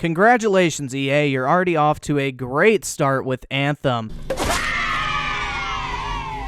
Congratulations, EA, you're already off to a great start with Anthem.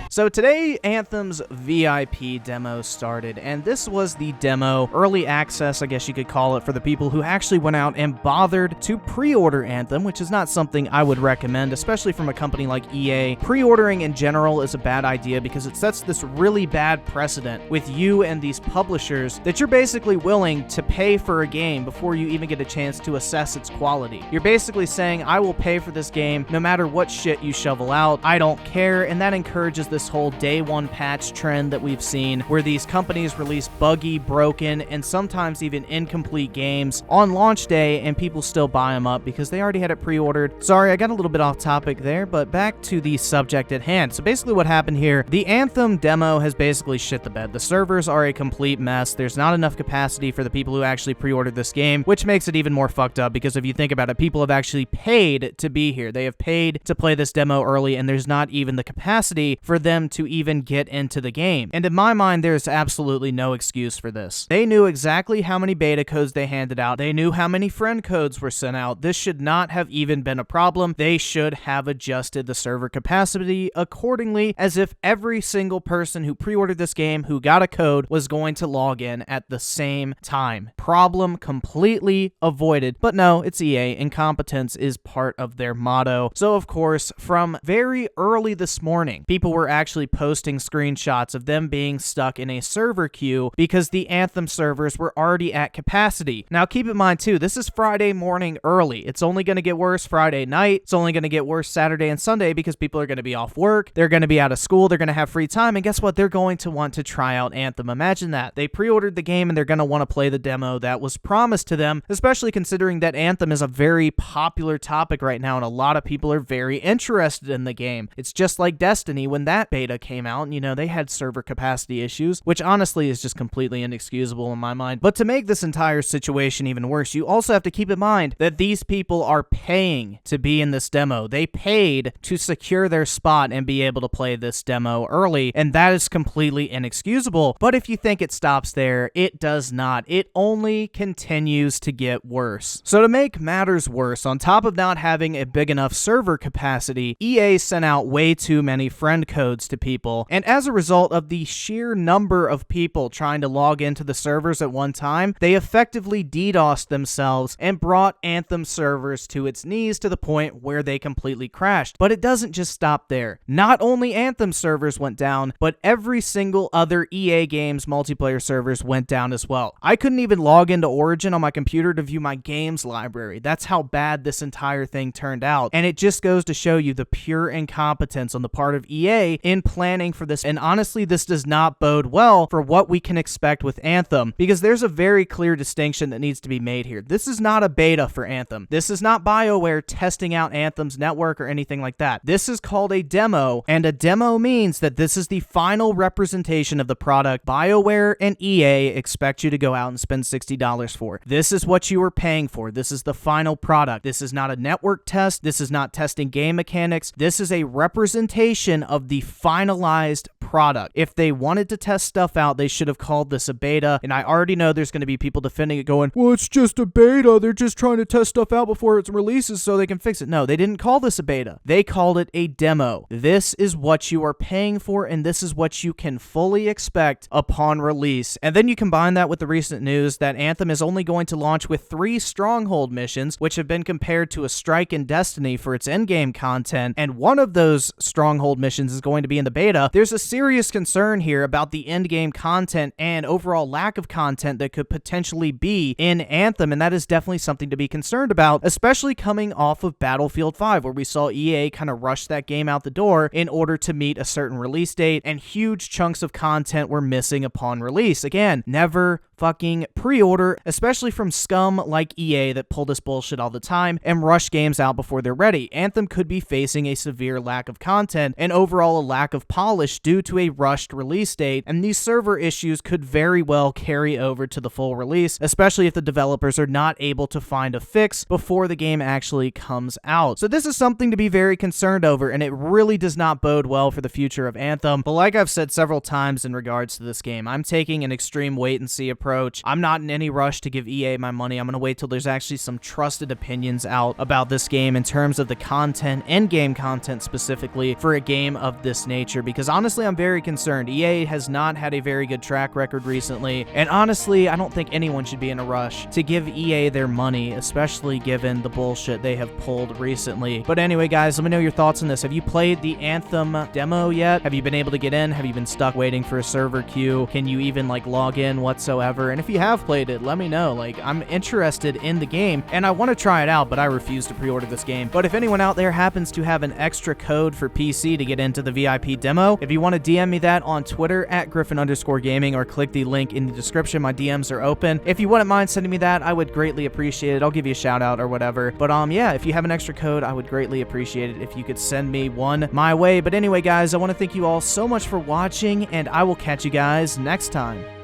So today, Anthem's VIP demo started, and this was the demo, early access, I guess you could call it, for the people who actually went out and bothered to pre-order Anthem, which is not something I would recommend, especially from a company like EA. Pre-ordering in general is a bad idea because it sets this really bad precedent with you and these publishers that you're basically willing to pay for a game before you even get a chance to assess its quality. You're basically saying, I will pay for this game no matter what shit you shovel out, I don't care, and that encourages this whole day one patch trend that we've seen where these companies release buggy, broken, and sometimes even incomplete games on launch day and people still buy them up because they already had it pre-ordered. Sorry, I got a little bit off topic there, but back to the subject at hand. So basically what happened here, the Anthem demo has basically shit the bed. The servers are a complete mess. There's not enough capacity for the people who actually pre-ordered this game, which makes it even more fucked up because if you think about it, people have actually paid to be here. They have paid to play this demo early, and there's not even the capacity for them to even get into the game. And in my mind, there's absolutely no excuse for this. They knew exactly how many beta codes they handed out. They knew how many friend codes were sent out. This should not have even been a problem. They should have adjusted the server capacity accordingly, as if every single person who pre-ordered this game who got a code was going to log in at the same time. Problem completely avoided. But no, it's EA. Incompetence is part of their motto. So of course, from very early this morning, people were actually posting screenshots of them being stuck in a server queue because the Anthem servers were already at capacity. Now keep in mind too, this is Friday morning early. It's only going to get worse Friday night. It's only going to get worse Saturday and Sunday because people are going to be off work. They're going to be out of school. They're going to have free time. And guess what? They're going to want to try out Anthem. Imagine that. They pre-ordered the game and they're going to want to play the demo that was promised to them, especially considering that Anthem is a very popular topic right now and a lot of people are very interested in the game. It's just like Destiny when that beta came out, and you know, they had server capacity issues, which honestly is just completely inexcusable in my mind. But to make this entire situation even worse, you also have to keep in mind that these people are paying to be in this demo. They paid to secure their spot and be able to play this demo early, and that is completely inexcusable. But if you think it stops there, it does not. It only continues to get worse. So to make matters worse, on top of not having a big enough server capacity, EA sent out way too many friend codes to people, and as a result of the sheer number of people trying to log into the servers at one time, they effectively DDoSed themselves and brought Anthem servers to its knees to the point where they completely crashed. But it doesn't just stop there. Not only Anthem servers went down, but every single other EA games multiplayer servers went down as well. I couldn't even log into Origin on my computer to view my games library. That's how bad this entire thing turned out. And it just goes to show you the pure incompetence on the part of EA in planning for this. And honestly, this does not bode well for what we can expect with Anthem, because there's a very clear distinction that needs to be made here. This is not a beta for Anthem. This is not BioWare testing out Anthem's network or anything like that. This is called a demo, and a demo means that this is the final representation of the product BioWare and EA expect you to go out and spend $60 for. This is what you are paying for. This is the final product. This is not a network test. This is not testing game mechanics. This is a representation of the finalized product. If they wanted to test stuff out, they should have called this a beta, and I already know there's going to be people defending it going, well, it's just a beta. They're just trying to test stuff out before it releases so they can fix it. No, they didn't call this a beta. They called it a demo. This is what you are paying for, and this is what you can fully expect upon release. And then you combine that with the recent news that Anthem is only going to launch with 3 stronghold missions, which have been compared to a strike in Destiny for its endgame content, and one of those stronghold missions is going to be in the beta. There's a serious concern here about the endgame content and overall lack of content that could potentially be in Anthem, and that is definitely something to be concerned about, especially coming off of Battlefield 5, where we saw EA kind of rush that game out the door in order to meet a certain release date, and huge chunks of content were missing upon release. Again, never fucking pre-order, especially from scum like EA that pull this bullshit all the time and rush games out before they're ready. Anthem could be facing a severe lack of content and overall a lack of polish due to a rushed release date, and these server issues could very well carry over to the full release, especially if the developers are not able to find a fix before the game actually comes out. So this is something to be very concerned over, and it really does not bode well for the future of Anthem. But like I've said several times in regards to this game, I'm taking an extreme wait-and-see approach approach. I'm not in any rush to give EA my money. I'm going to wait till there's actually some trusted opinions out about this game in terms of the content, in-game content specifically, for a game of this nature, because honestly, I'm very concerned. EA has not had a very good track record recently, and honestly, I don't think anyone should be in a rush to give EA their money, especially given the bullshit they have pulled recently. But anyway, guys, let me know your thoughts on this. Have you played the Anthem demo yet? Have you been able to get in? Have you been stuck waiting for a server queue? Can you even like log in whatsoever? And if you have played it, let me know. Like, I'm interested in the game and I want to try it out, but I refuse to pre-order this game. But if anyone out there happens to have an extra code for PC to get into the VIP demo, if you want to DM me that on Twitter at Griffin_gaming or click the link in the description, my DMs are open. If you wouldn't mind sending me that, I would greatly appreciate it. I'll give you a shout out or whatever. But yeah, if you have an extra code, I would greatly appreciate it if you could send me one my way. But anyway, guys, I want to thank you all so much for watching, and I will catch you guys next time.